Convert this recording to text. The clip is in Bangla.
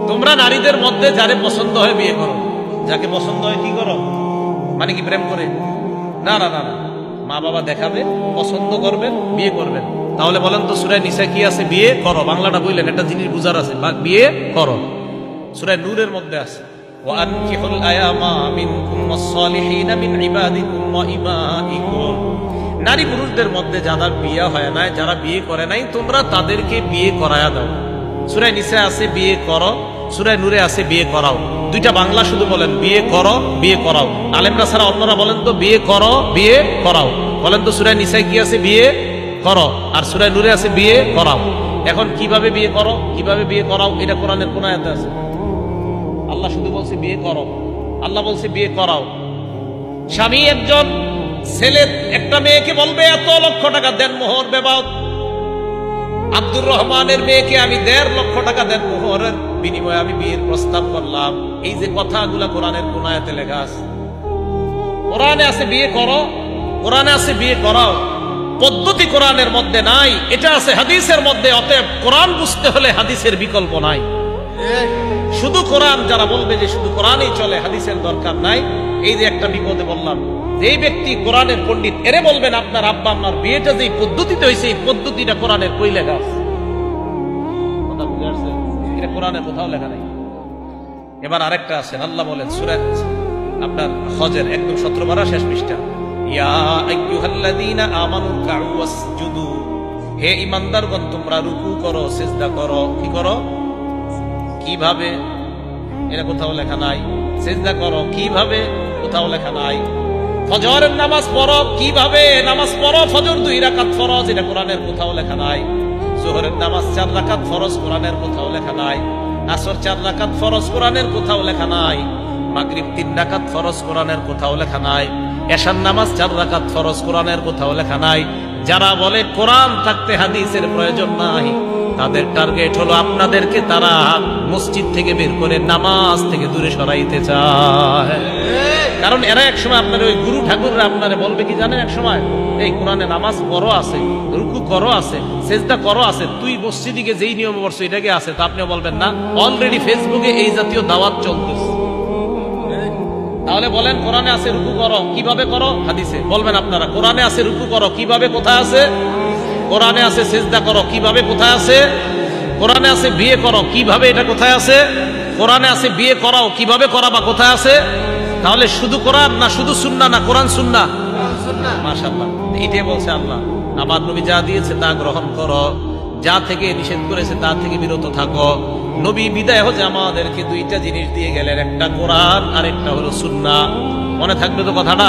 তোমরা নারীদের মধ্যে যারে পছন্দ হয় বিয়ে করো, যাকে পছন্দ হয় কি করো, মানে কি প্রেম করে? না না না না, মা বাবা দেখাবে, পছন্দ করবেন, বিয়ে করবেন। তাহলে বলেন তো সূরা নিসা কি আছে? বিয়ে করো। বাংলাটা বললেন, একটা জিনিস বুঝার আছে, বিয়ে করো। সূরা নূরের মধ্যে আছে ওয়ানকিহুল আয়ামা মিনকুম ওয়াস-সালিহিনা মিন ইবাদিকুম ওয়া ইমাইকুম। নারী পুরুষদের মধ্যে যারা বিয়ে হয় নাই, যারা বিয়ে করে নাই, তোমরা তাদেরকে বিয়ে করায়া দাও। সূরা নিসা আছে বিয়ে করো, সূরা নূরে আছে বিয়ে করাও। দুইটা বাংলা শুধু বলেন, বিয়ে করো, বিয়ে করাও। আলেমরা ছাড়া অন্যরা বলেন তো বিয়ে করো, বিয়ে করাও। বলেন তো সূরা নিসায় কি আছে? বিয়ে করো। আর সূরা নূরে আছে বিয়ে করাও। এখন কিভাবে বিয়ে করো, কিভাবে বিয়ে করাও, এটা কোরআনের কোন আয়াতে আছে? আল্লাহ শুধু বলছে বিয়ে করো, আল্লাহ বলছে বিয়ে করাও। স্বামী একজন ছেলে একটা মেয়েকে বলবে এত লক্ষ টাকা দেন মোহর বেবাদ। আব্দুর রহমানের মেয়েকে আমি 1.5 লক্ষ টাকা দেন মোহরের বিনিময়ে আমি বিয়ের প্রস্তাব করলাম। এই যে কথাগুলা কোরআনের কোন আয়াতে লেখা আছে? কোরআনে আছে বিয়ে করো, কোরআনে আছে বিয়ে করাও। পদ্ধতি কোরআনের মধ্যে নাই, এটা আছে হাদিসের মধ্যে। অতএব কোরআন বুঝতে হলে হাদিসের বিকল্প নাই। শুধু কোরআন যারা বলবে যে শুধু কোরআনই চলে, হাদিসের দরকার নাই, এই যে একটা বিপদে বললাম। যে ব্যক্তি কোরআনের পণ্ডিত, এরে বলবেন আপনার আব্বা আপনার বিয়েটা যে পদ্ধতিতে হয়েছে, এই পদ্ধতিটা কোরআনের কই লেখা আছে? কথা বুঝে আসছে? এটা কোরআনের কোথাও লেখা নাই। এবার আরেকটা আছে, আল্লাহ বলেন সূরা আপনার হজের একদম 17 পারা শেষ পৃষ্ঠা, ইয়া আইয়ুহাল্লাযীনা আমানু রুকউ ওয়াসজুদু। হে ঈমানদারগণ, তোমরা রুকু করো, সিজদা করো। কি করো? কিভাবে? এটা কোথাও লেখা নাই। সিজদা করো কিভাবে? কোথাও লেখা নাই। ফজরের নামাজ পড়ো কিভাবে? নামাজ পড়ো, ফজর 2 রাকাত ফরজ, এটা কোরআনের কোথাও লেখা নাই। যোহরের নামাজ 4 রাকাত ফরজ, কোরআনের কোথাও লেখা নাই। আসর 4 রাকাত ফরজ, কোরআনের কোথাও লেখা নাই। মাগরিব 3 রাকাত ফরজ, কোরআনের কোথাও লেখা নাই। এশার নামাজ 4 রাকাত ফরজ, কোরআনের কোথাও লেখা নাই। যারা বলে কোরআন থাকতে হাদিসের প্রয়োজন নাই, তাদের টার্গেট হলো আপনাদেরকে তারা মসজিদ থেকে বের করে নামাজ থেকে দূরে সরাইতে চায়। কারণ এরা একসময় আপনার ওই গুরু ঠাকুররা আপনারে বলবে কি জানেন, এক সময় এই কোরআনে নামাজ করো আছে, রুকু করো আছে, সেজদা করো আছে, তুই মসজিদে যেই নিয়ম বলছো এটাকে আছে, তা আপনিও বলবেন না। অলরেডি ফেসবুকে এই জাতীয় দাওয়াত চলতেছে। তাহলে বলেন কোরআনে আছে রুকু করো, কিভাবে করো? হাদিসে। বলবেন আপনারা কোরআনে আছে রুকু করো, কিভাবে? কোথায় আছে? কোরআনে আছে সিজদা করো, কিভাবে? কোথায় আছে? কোরআনে আছে বিয়ে করো, কিভাবে? এটা কোথায় আছে? কোরআনে আছে বিয়ে করাও, কিভাবে করাবা? কোথায় আছে? তাহলে শুধু কোরআন না শুধু সুন্নাহ, না কোরআন সুন্নাহ? মাশাআল্লাহ, এটাই বলছে আল্লাহ, আমার নবী যা দিয়েছে তা গ্রহণ করো, যা থেকে নিষেধ করেছে তা থেকে বিরত থাকো। নবী বিদায় হতে আমাদেরকে 2টা জিনিস দিয়ে গেলেন, একটা কোরআন আর একটা হলো সুন্নাহ। মনে থাকবে তো কথাটা?